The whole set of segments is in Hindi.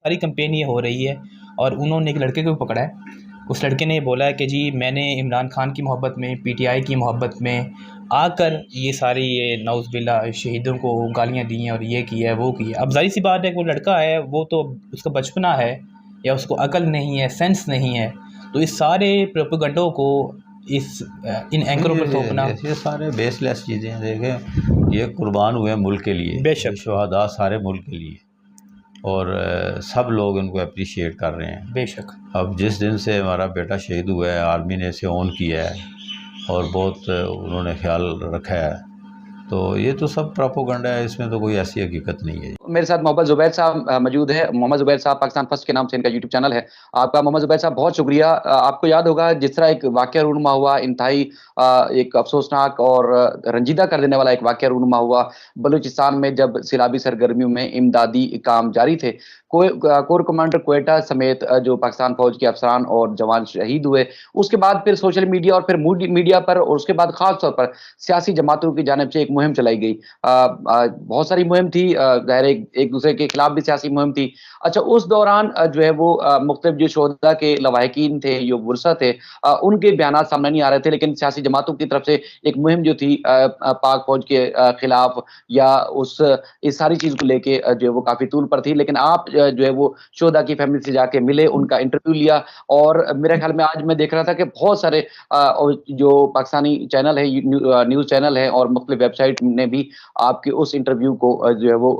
सारी कंपेन ये हो रही है। और उन्होंने एक लड़के को पकड़ा है। उस लड़के ने बोला है कि जी मैंने इमरान खान की मोहब्बत में, पीटीआई की मोहब्बत में आकर ये सारी ये नाउज़ुबिल्लाह शहीदों को गालियाँ दी हैं और ये किया है वो किया है। अब ज़ाहिर सी बात है कि वो लड़का है, वो तो उसका बचपना है या उसको अकल नहीं है, सेंस नहीं है, तो इस सारे प्रोपेगेंडों को इस इन एंकरों पर थोपना। ये सारे बेसलेस चीज़ें हैं। देखें, ये कुर्बान हुए हैं मुल्क के लिए, ये बेशक शहादा सारे मुल्क के लिए, और सब लोग इनको अप्रिशिएट कर रहे हैं। बेशक। अब जिस दिन से हमारा बेटा शहीद हुआ है, आर्मी ने इसे ऑन किया है और बहुत उन्होंने ख्याल रखा है, तो ये तो सब प्रोपेगेंडा है, इसमें तो कोई ऐसी हकीकत नहीं है। मेरे साथ मोहम्मद जुबैर साहब मौजूद है। मोहम्मद जुबैर साहब पाकिस्तान फर्स्ट के नाम से इनका यूट्यूब चैनल है। आपका मोहम्मद जुबैर साहब बहुत शुक्रिया। आपको याद होगा जिस तरह एक वाकया रूनुमा हुआ, इंतहाई एक अफसोसनाक और रंजीदा कर देने वाला एक वाकया रूनुमा हुआ बलूचिस्तान में, जब सैलाबी सरगर्मियों में इमदादी काम जारी थे। कोर कमांडर क्वेटा समेत जो पाकिस्तान फौज के अफसरान और जवान शहीद हुए। उसके बाद फिर सोशल मीडिया और फिर मीडिया पर, और उसके बाद खास तौर पर सियासी जमातों की जानिब से एक मुहिम चलाई गई। बहुत सारी मुहिम थी, ज़ाहिर है एक दूसरे के खिलाफ भी सियासी मुहिम थी। अच्छा, उस दौरान जो है वो मुख्तलिफ जो शोहदा के लवाहिकीन थे, जो बुरसा थे, उनके बयानात सामने नहीं आ रहे थे, लेकिन सियासी जमातों की तरफ से एक मुहिम जो थी पाक फौज के खिलाफ, या उस इस सारी चीज को लेके जो है वो काफी तूल पर थी। लेकिन आप जो है वो शोहदा की फैमिली से जाके मिले, उनका इंटरव्यू लिया, और मेरे ख्याल में आज मैं देख रहा था कि बहुत सारे जो पाकिस्तानी चैनल है, न्यूज चैनल है और मुख्तलिफ वेबसाइट ने भी आपके उस इंटरव्यू को जो है वो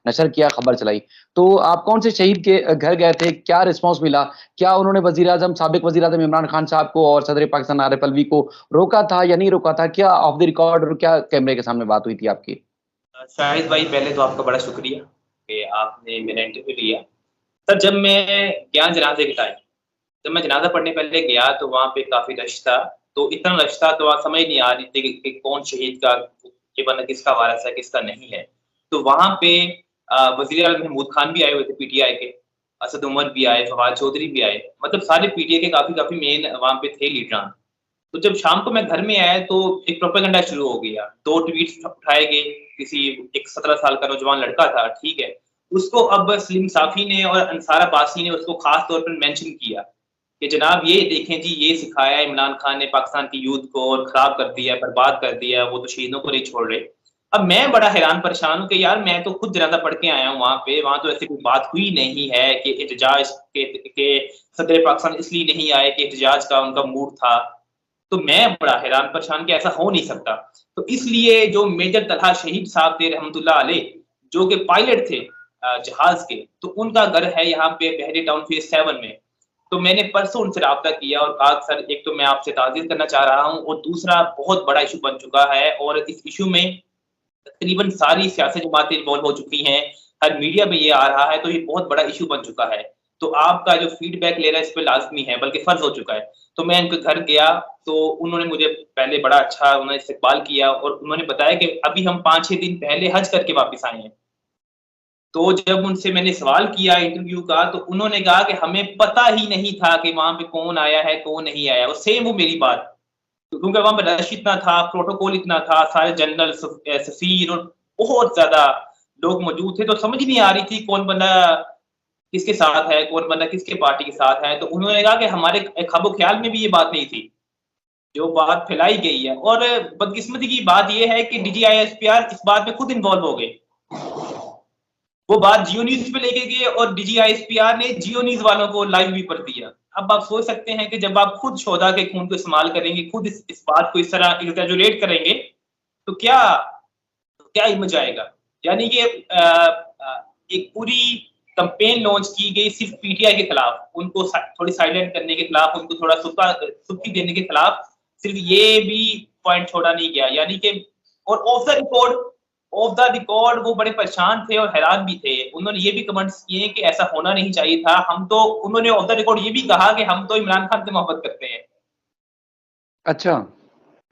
नशर किया, खबर चलाई। तो आप कौन से शहीद के घर गए थे, क्या रिस्पांस मिला? क्या उन्होंने साबिक वजीर आजम इमरान खान साहब को और सदर पाकिस्तान आरिफ अलवी को रोका था या नहीं रोका था? क्या ऑफ द रिकॉर्ड और क्या कैमरे के सामने बात हुई थी आपकी? शाहिद भाई, पहले तो आपका बड़ा शुक्रिया कि आपने मेरा इंटरव्यू लिया। सर, जब मैं गया जनाजे के टाइम, जब मैं जनाजा पढ़ने पहले गया तो वहाँ पे काफ़ी रश था। तो इतना रश था तो वहाँ समझ नहीं आ रही थी कि कौन शहीद का, ये बंदा किसका वारिस है, किसका नहीं है। तो वहाँ पे वज़ीर आला महमूद खान भी आए हुए थे पीटीआई के, असद उमर भी आए, फवाद चौधरी भी आए, मतलब सारे पीटीआई के काफ़ी मेन वहाँ पे थे लीडरान। तो जब शाम को मैं घर में आया तो एक प्रोपेगेंडा शुरू हो गया। 2 ट्वीट्स उठाए गए, किसी एक 17 साल का नौजवान लड़का था, ठीक है? उसको अब सलीम साफ़ी ने और अंसार अब्बासी ने उसको ख़ास तौर पर मेंशन किया कि जनाब ये देखें जी, ये सिखाया है इमरान खान ने पाकिस्तान की यूथ को और ख़राब कर दिया, बर्बाद कर दिया, वो तो शहीदों को नहीं छोड़ रहे। अब मैं बड़ा हैरान परेशान हूँ कि यार मैं तो खुद जनाज़ा पढ़ के आया हूँ वहाँ तो ऐसी कोई बात हुई नहीं है कि एहतजाज के सदर पाकिस्तान इसलिए नहीं आए कि एहतजाज का उनका मूड था। तो मैं बड़ा हैरान परेशान कि ऐसा हो नहीं सकता। तो इसलिए जो मेजर तलहा शहीद साहब थे रहमतुल्लाह अलैह, जो कि पायलट थे जहाज़ के, तो उनका घर है यहाँ पे बहरी टाउन फेज़ 7 में। तो मैंने परसों उनसे राब्ता किया और कहा सर, एक तो मैं आपसे ताज़ियत करना चाह रहा हूँ और दूसरा बहुत बड़ा इश्यू बन चुका है और इस इश्यू में तकरीबन सारी सियासी जमातें इन्वॉल्व हो चुकी हैं, हर मीडिया में ये आ रहा है, तो ये बहुत बड़ा इश्यू बन चुका है। तो आपका जो फीडबैक लेना इस पे लाज़मी है, बल्कि फ़र्ज़ हो चुका है। तो मैं उनके घर गया, तो उन्होंने मुझे पहले बड़ा अच्छा उन्होंने इस्तकबाल किया और उन्होंने बताया कि अभी हम 5-6 दिन पहले हज करके वापस आए हैं। तो जब उनसे मैंने सवाल किया इंटरव्यू का, तो उन्होंने कहा कि हमें पता ही नहीं था कि वहाँ पे कौन आया है, कौन नहीं आया। और सेम वो मेरी बात, क्योंकि वहाँ पे रश इतना था, प्रोटोकॉल इतना था, सारे जनरल, सफ़ीर और बहुत ज़्यादा लोग मौजूद थे, तो समझ ही नहीं आ रही थी कौन बंदा किसके साथ है, कौन बंदा किसके पार्टी के साथ है। तो उन्होंने कहा कि हमारे ख्वाबो-ख़्याल में भी ये बात नहीं थी, जो बात फैलाई गई है। और बदकिस्मती की बात ये है कि डीजीआईएसपीआर इस बात में खुद इन्वॉल्व हो गए। वो बात जियो न्यूज़ पे लेके गए और डीजीआईएसपीआर ने जियो न्यूज़ वालों को लाइव भी कर दिया। अब आप सोच सकते हैं कि जब आप खुद शोहदा के खून को इस्तेमाल करेंगे, खुद इस बात को इस तरह एक्ज़ैजरेट करेंगे, तो क्या इमेज आएगा? यानी कि एक पूरी कैंपेन लॉन्च की गई सिर्फ पीटीआई के खिलाफ, उनको थोड़ी साइलेंट करने के खिलाफ, उनको थोड़ा सुर्खी देने के खिलाफ, सिर्फ ये भी पॉइंट छोड़ा नहीं गया। यानी कि और ऑफ द रिकॉर्ड वो बड़े परेशान थे और हैरान भी थे। उन्होंने ये भी कमेंट्स किए कि ऐसा होना नहीं चाहिए था। उन्होंने ऑफ द रिकॉर्ड ये भी कहा कि हम तो इमरान खान से मोहब्बत करते हैं। अच्छा,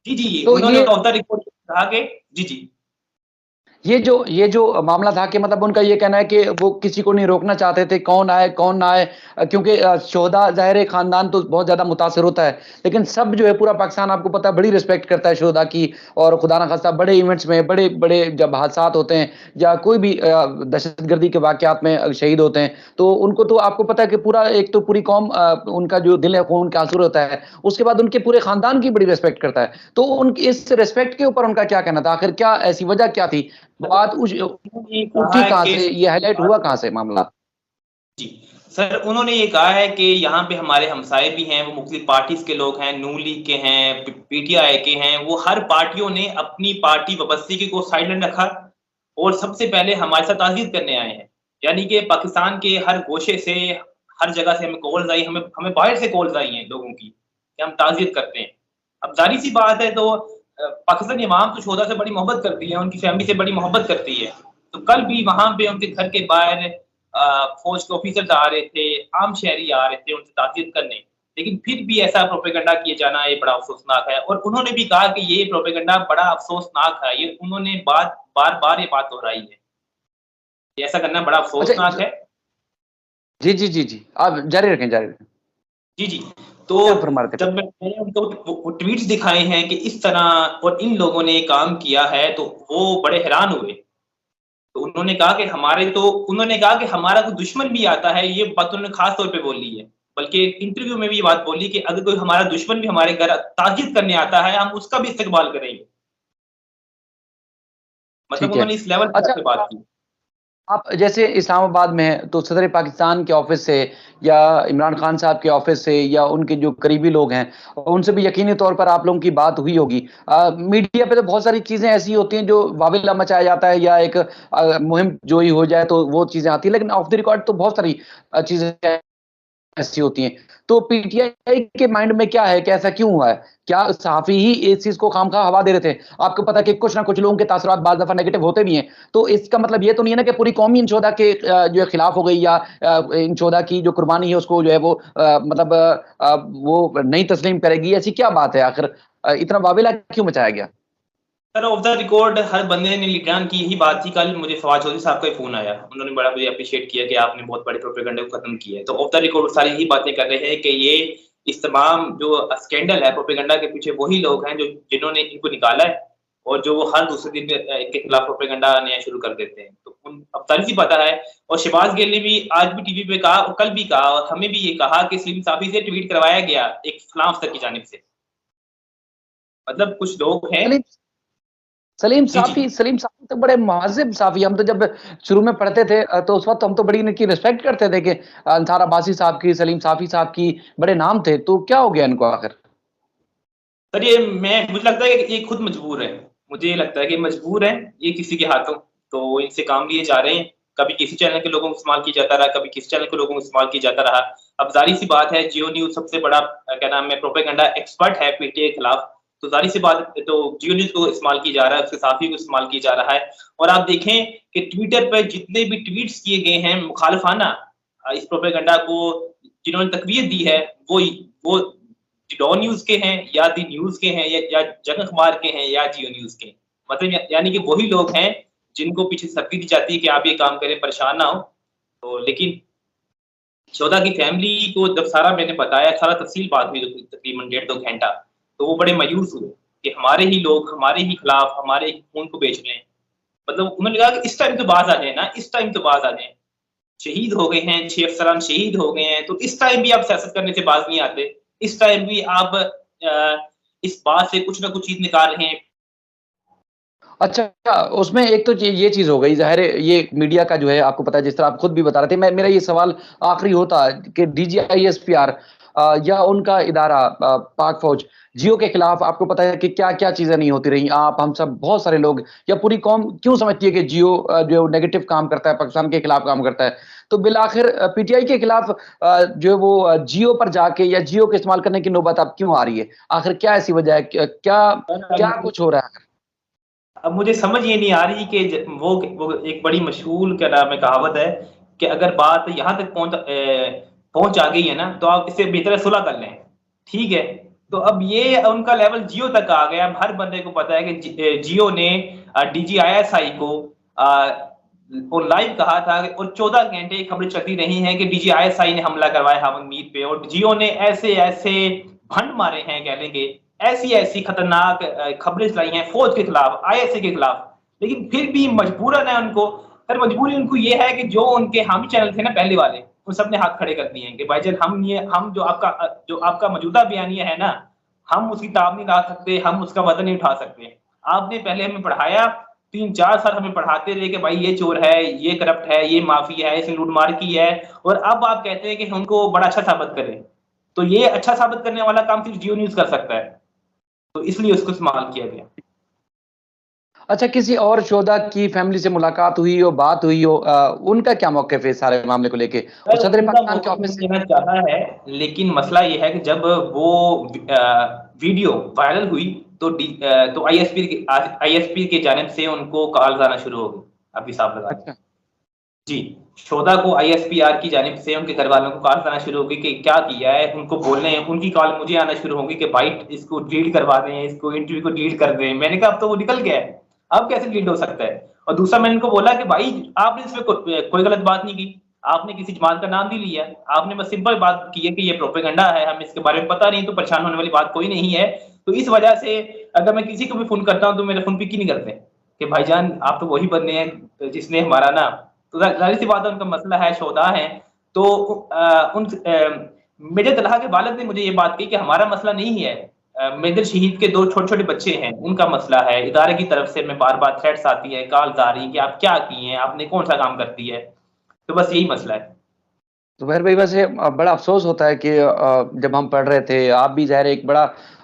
जी, तो उन्होंने ये ऑफ द रिकॉर्ड कहा कि जी। ये जो मामला था कि मतलब उनका ये कहना है कि वो किसी को नहीं रोकना चाहते थे, कौन आए कौन ना आए, क्योंकि शोहदा ज़ाहिर है खानदान तो बहुत ज़्यादा मुतासिर होता है, लेकिन सब जो है पूरा पाकिस्तान आपको पता है बड़ी रिस्पेक्ट करता है शोहदा की, और खुदा ना खास्ता बड़े इवेंट्स में बड़े बड़े जब हादसात होते हैं या कोई भी दहशतगर्दी के वाकयात में शहीद होते हैं, तो उनको तो आपको पता है कि पूरा एक तो पूरी कौम उनका जो दिल है खून का आंसू होता है, उसके बाद उनके पूरे खानदान की बड़ी रिस्पेक्ट करता है। तो उन इस रिस्पेक्ट के ऊपर उनका क्या कहना था? आखिर क्या ऐसी वजह क्या थी? बात उन्होंने कहा उठी है कहाँ कि से? ये हाइलाइट हुआ कहाँ से मामला? जी, सर उन्होंने ये कहा है कि यहाँ पे हमारे हमसाए भी हैं, वो मुख्तलिफ पार्टीज़ के लोग हैं, नून लीग के हैं, पीटीआई के हैं, वो हर पार्टियों ने अपनी पार्टी वाबस्तगी को साइडलाइन रखा और सबसे पहले हमारे साथ ताज़ियत करने आए हैं। यानी कि पाकिस्तान के हर गोशे से, हर जगह से हमें कॉल्स आई, हमें हमें बाहर से कॉल्स आई हैं लोगों की, कि हम ताज़ियत करते हैं। अब ज़ाहिर-सी बात है, तो पाकिस्तानी अवाम तो शोहदा से बड़ी मोहब्बत करती है, उनकी फैमिली से बड़ी मोहब्बत करती है। तो कल भी वहाँ पे उनके घर के बाहर फौज के ऑफिसर्स आ रहे थे, आम शहरी आ रहे थे उनसे ताज़ियत करने। लेकिन फिर भी ऐसा प्रोपेगेंडा किए जाना ये बड़ा अफ़सोसनाक है, और उन्होंने भी कहा कि ये प्रोपेगेंडा बड़ा अफ़सोसनाक है। ये उन्होंने बार-बार ये बात दोहराई है। ये ऐसा करना बड़ा अच्छा, अफ़सोसनाक है। जी, जी, जी, जी। आप जारी रखें, जारी रखें। जी, जी। क्या तो फरमा रहे थे? जब मैंने उनको वो ट्वीट्स दिखाए हैं कि इस तरह और इन लोगों ने काम किया है, तो वो बड़े हैरान हुए। तो उन्होंने कहा कि हमारा कोई दुश्मन भी आता है, ये बात उन्होंने ख़ास तौर पे बोली है। बल्कि एक इंटरव्यू में भी ये बात बोली कि अगर कोई हमारा दुश्मन भी हमारे घर ताज़ियत करने आता है, हम उसका भी इस्तकबाल करेंगे। मतलब ठीक है। उन्होंने इस लेवल पे अच्छा, आके बात की। आप जैसे इस्लामाबाद में हैं, तो सदर पाकिस्तान के ऑफ़िस से या इमरान खान साहब के ऑफ़िस से या उनके जो करीबी लोग हैं, उनसे भी यकीनी तौर पर आप लोगों की बात हुई होगी। मीडिया पे तो बहुत सारी चीज़ें ऐसी होती हैं जो वाविला मचाया जाता है या एक मुहिम जोई हो जाए तो वो चीज़ें आती हैं, लेकिन ऑफ द रिकॉर्ड तो बहुत सारी चीज़ें ऐसी होती हैं। तो पीटीआई के माइंड में क्या है कि ऐसा क्यों हुआ है? क्या सहाफ़ी ही इस चीज़ को खामख़ा हवा दे रहे थे? आपको पता है कि कुछ ना कुछ लोगों के तासुरात बाज़ दफ़ा नेगेटिव होते भी हैं। तो इसका मतलब ये तो नहीं है ना कि पूरी कौम ही इंशोदा के जो है खिलाफ़ हो गई या इंशोदा की जो कुर्बानी है उसको जो है वो मतलब वो नहीं तस्लीम करेगी, ऐसी क्या बात है आखिर? इतना वाविला क्यों मचाया गया? सर ऑफ द रिकॉर्ड हर बंदे ने लीडरान की यही बात थी। कल मुझे फवाद चौधरी साहब का ही फ़ोन आया। उन्होंने बड़ा मुझे एप्रिशिएट किया कि आपने बहुत बड़े प्रोपेगेंडे को ख़त्म किया है। तो ऑफ द रिकॉर्ड सारी यही बातें कर रहे हैं कि ये इस तमाम जो स्कैंडल है प्रोपेगेंडा के पीछे वही लोग हैं जो जिन्होंने इनको निकाला है, और जो वो हर दूसरे दिन इनके खिलाफ प्रोपेगेंडा नया शुरू कर देते हैं। तो उन अब ज़ाहिर-सी बात है, और शहबाज़ गिल ने भी आज भी टीवी पे कहा और कल भी कहा और हमें भी ये कहा कि सलीम साफ़ी से ट्वीट करवाया गया एक फलाँ अफ़सर की जानिब से। मतलब कुछ लोग हैं। सलीम सलीम जी, जी। सलीम साफ़ी तो बड़े मुहज़्ज़िब साफ़ी, हम तो जब शुरू में पढ़ते थे तो उस वक़्त हम तो बड़ी इनकी रिस्पेक्ट करते थे कि अंसार अब्बासी साहब की, सलीम साफ़ी साहब की बड़े नाम थे, तो क्या हो गया इनको आखिर? सर ये मुझे लगता है कि ये खुद मजबूर है। मुझे ये लगता है कि मजबूर हैं, ये किसी के हाथों, तो इनसे काम लिए जा रहे हैं। कभी किसी चैनल के लोगों को इस्तेमाल किया जाता रहा, कभी किसी चैनल के लोगों को इस्तेमाल किया जाता रहा। अब ज़ाहिर-सी बात है, जियो न्यूज़ सबसे बड़ा क्या नाम है प्रोपेगेंडा एक्सपर्ट है पीटीआई के खिलाफ। तो ज़ाहिर-सी बात है, तो जियो न्यूज़ को इस्तेमाल किया जा रहा है, उसके साथी को इस्तेमाल किया जा रहा है। और आप देखें कि ट्विटर पे जितने भी ट्वीट्स किए गए हैं मुखालिफाना इस प्रोपेगेंडा को जिन्होंने तक़वियत दी है, वो डॉन न्यूज़ के हैं या दी न्यूज़ के हैं या जंग अखबार के हैं या जियो न्यूज़ के हैं। मतलब यानी कि वही लोग हैं जिनको पीछे से धमकी दी जाती है कि आप ये काम करें, परेशान ना हो। तो लेकिन शोधा की फैमिली को जब सारा मैंने बताया, सारा तफ़सील बात हुई तकरीबन डेढ़ 2 घंटा, तो वो बड़े मायूस हुए कि हमारे ही लोग हमारे ही खिलाफ हमारे ही खून को बेच रहे हैं। मतलब उन्होंने कहा कि इस टाइम तो बाज़ आ जाएँ ना, इस टाइम तो बाज़ आ जाएँ। शहीद हो गए हैं, 6 अफ़सरान शहीद हो गए हैं, तो इस टाइम भी आप सियासत करने से बाज़ नहीं आते। इस टाइम भी आप इस बात से कुछ ना कुछ चीज़ निकाल रहे हैं। अच्छा, उसमें एक तो ये चीज़ हो गई, ज़ाहिर है ये मीडिया का जो है आपको पता है जिस तरह आप खुद भी बता रहे थे, मेरा ये सवाल आखिरी होता कि डीजीआईएसपीआर या उनका इदारा पाक फ़ौज, जियो के खिलाफ आपको पता है कि क्या-क्या चीज़ें नहीं होती रहीं। आप, हम सब, बहुत सारे लोग या पूरी कौम क्यों समझती है कि जियो जो नेगेटिव काम करता है, पाकिस्तान के खिलाफ काम करता है। तो बिलाखिर पीटीआई के खिलाफ जो है वो जियो पर जाके या जियो के इस्तेमाल करने की नौबत अब क्यों आ रही है? आखिर क्या ऐसी वजह है? क्या क्या कुछ हो रहा है? अब मुझे समझ ये नहीं आ रही कि वो एक बड़ी मशहूर क्या नाम है कहावत है कि अगर बात यहाँ तक पहुँच आ गई है ना, तो आप इससे बेहतर है सुलह कर लें, ठीक है? तो अब ये उनका लेवल जियो तक आ गया। अब हर बंदे को पता है कि जियो ने DGISI को और लाइव कहा था और 14 घंटे खबरें चलती रही हैं कि DGISI ने हमला करवाया हवन मीर पे और जियो ने ऐसे ऐसे भंड मारे हैं, कह लेंगे ऐसी ऐसी खतरनाक खबरें चलाई हैं फौज के खिलाफ, ISA के खिलाफ, लेकिन फिर भी मजबूरन है उनको। सर मजबूरी उनको ये है कि जो उनके हामी चैनल थे ना पहले वाले, उन सब ने हाथ खड़े कर दिए हैं कि भाईजान हम जो आपका मौजूदा बयानिया है ना, हम उसकी ताब नहीं ला सकते, हम उसका वजन नहीं उठा सकते। आपने पहले हमें पढ़ाया, 3-4 साल हमें पढ़ाते रहे कि भाई ये चोर है, ये करप्ट है, ये माफिया है, इसने लूटमार की है, और अब आप कहते हैं कि हमको बड़ा अच्छा साबित करें। तो ये अच्छा साबित करने वाला काम सिर्फ जियो न्यूज कर सकता है, तो इसलिए उसको इस्तेमाल किया गया। अच्छा, किसी और शोधा की फैमिली से मुलाकात हुई हो, बात हुई हो, उनका क्या मौक़िफ़ है इस सारे मामले को लेके? और सदर पाकिस्तान के ऑफिस से देना चाहा है, लेकिन मसला ये है कि जब वो वीडियो वायरल हुई तो ISP की जानिब से उनको कॉल्स आना शुरू हो गई। आप हिसाब लगा अच्छा। जी, शोधा को ISPR की जानिब से उनके घर वालों को कॉल आना शुरू हो गई कि क्या किया है, उनको बोलने उनकी कॉल मुझे आना शुरू होगी कि भाई इसको डिलीट करवा दें, इसको इंटरव्यू को डिलीट कर दें। मैंने कहा अब तो वो निकल गया है, अब कैसे डिलीट हो सकता है? और दूसरा मैंने उनको बोला कि भाई आपने इसमें कोई गलत बात नहीं की, आपने किसी जमात का नाम भी लिया, आपने बस सिंपल बात की है कि ये प्रोपेगेंडा है, हमें इसके बारे में पता नहीं, तो परेशान होने वाली बात कोई नहीं है। तो इस वजह से अगर मैं किसी को भी फोन करता हूँ तो मेरा फोन पिक ही नहीं करते कि भाईजान आप तो वही बंदे हैं जिसने हमारा ना, तो जाहिर सी बात है उनका मसला है, शोधा है। तो मेजर तलहा के वालिद ने मुझे ये बात कही कि हमारा मसला नहीं है, मेजर शहीद के 2 छोटे-छोटे बच्चे हैं, उनका मसला है। इदारे की तरफ से हमें बार-बार थ्रेट्स आती है, कॉल्स आ रही हैं कि आप क्या किए हैं, आपने कौन-सा काम कर दिया है। तो बस यही मसला है। ज़ुबैर भाई, वैसे बड़ा अफ़सोस होता है कि जब हम पढ़ रहे थे, आप भी ज़ाहिर है एक बड़ा,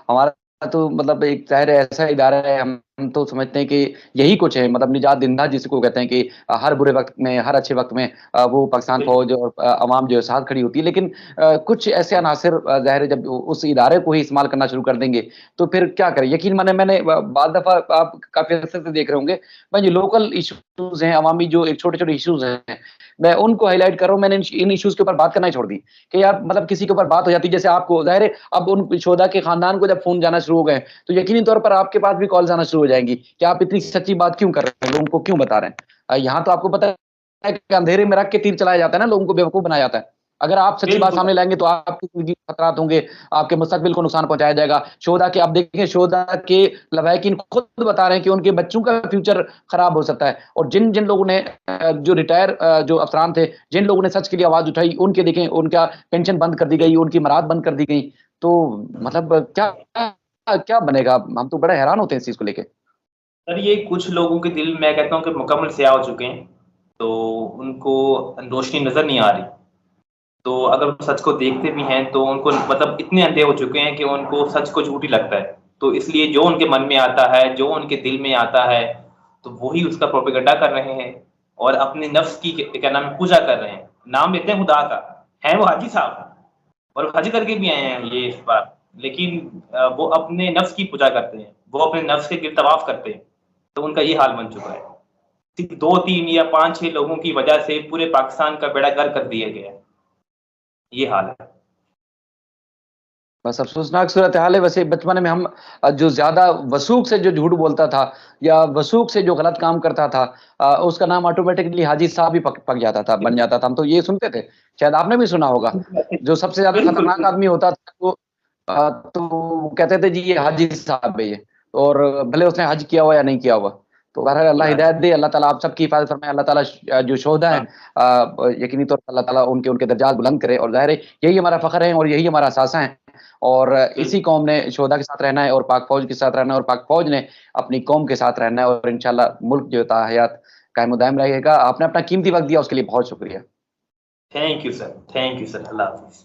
हमारा तो मतलब एक ज़ाहिर है ऐसा इदारा है, हम तो समझते हैं कि यही कुछ है, मतलब निजात दिंदा जिसको कहते हैं कि हर बुरे वक़्त में, हर अच्छे वक़्त में वो पाकिस्तान फ़ौज और अवाम जो है साथ खड़ी होती है। लेकिन कुछ ऐसे अनासिर ज़ाहिर है जब उस इदारे को ही इस्तेमाल करना शुरू कर देंगे, तो फिर क्या करें? यकीन माने, मैंने बाद दफ़ा आप काफ़ी अरसे से देख रहे होंगे, मैं जो लोकल इश्यूज़ हैं, अवामी जो एक छोटे-छोटे इश्यूज़ हैं, मैं उनको हाइलाइट कर रहा हूँ। मैंने इन इश्यूज़ के ऊपर बात करना ही छोड़ दी कि यार मतलब किसी के ऊपर बात हो जाती है, जैसे आपको ज़ाहिर है अब उन शोधा के ख़ानदान को जब फ़ोन जाना शुरू हो गए, तो यकीनी तौर पर आपके पास भी कॉल्स आना शुरू हो जाएँगी कि आप इतनी सच्ची बात क्यों कर रहे हैं, लोगों को क्यों बता रहे हैं? यहाँ तो आपको पता है कि अंधेरे में रख के तीर चलाया जाता है ना, लोगों को बेवकूफ़ बनाया जाता है। अगर आप सच्ची बात सामने लाएँगे तो आपकी ज़िंदगी में खतरात होंगे, आपके मुस्तकबिल को नुकसान पहुँचाया जाएगा। शोधा के, आप देखें, शोधा के लवाहिकीन खुद बता रहे हैं कि उनके बच्चों का फ्यूचर खराब हो सकता है, और जिन लोगों ने जो रिटायर जो अफ़सरान थे, जिन लोगों ने सच के लिए आवाज़ उठाई, उनके देखें उनका पेंशन बंद कर दी गई, उनकी मराद बंद कर दी गई। तो मतलब क्या बनेगा? हम तो बड़े हैरान होते हैं इस चीज़ को लेके। सर ये कुछ लोगों के दिल मैं कहता हूँ कि मुकम्मल स्याह हो चुके हैं, तो उनको रोशनी नज़र नहीं आ रही। तो अगर वो सच को देखते भी हैं तो उनको मतलब इतने अंधे हो चुके हैं कि उनको सच को झूठ ही लगता है। तो इसलिए जो उनके मन में आता है, जो उनके दिल में आता है, तो वही उसका प्रोपेगेंडा कर रहे हैं और अपने नफ्स की क्या नाम है, पूजा कर रहे हैं। नाम लेते हैं खुदा का, हैं वो हाजी साहब और हज करके भी आए हैं ये इस बार, लेकिन वो अपने नफ्स की पूजा करते हैं, वो अपने नफ्स के गिर्द तवाफ करते हैं। तो उनका ये हाल बन चुका है। सिर्फ 2-3 या 5-6 लोगों की वजह से पूरे पाकिस्तान का बेड़ा गर्क कर दिया गया है। ये हाल है। बस अफ़सोसनाक सूरत हाल है। वैसे बचपन में हम जो ज़्यादा वसूख से जो झूठ बोलता था या वसूख से जो गलत काम करता था, उसका नाम ऑटोमेटिकली हाजी साहब ही पक जाता था, बन जाता था। हम तो ये सुनते थे, शायद आपने भी सुना होगा। जो सबसे ज़्यादा बिल्कुल, खतरनाक आदमी होता था तो कहते थे जी ये हाजी साहब है ये, और भले उसने हज किया हुआ या नहीं किया हुआ। तो बहरहाल अल्लाह हिदायत दे, अल्लाह ताला आप सबकी हिफाज़त फरमाए, अल्लाह ताला जो शोहदा हैं यकीनी तौर पर अल्लाह ताला उनके दर्जात बुलंद करे, और ज़ाहिर है यही हमारा फ़ख्र है और यही हमारा असासा है। और इसी कौम ने शोहदा के साथ रहना है और पाक फ़ौज के साथ रहना है, और पाक फ़ौज ने अपनी कौम के साथ रहना है, और इंशाअल्लाह मुल्क जो ताहयात कायम व दायम रहेगा। आपने अपना कीमती वक़्त दिया, उसके लिए बहुत शुक्रिया। थैंक यू सर, अल्लाह हाफ़िज़।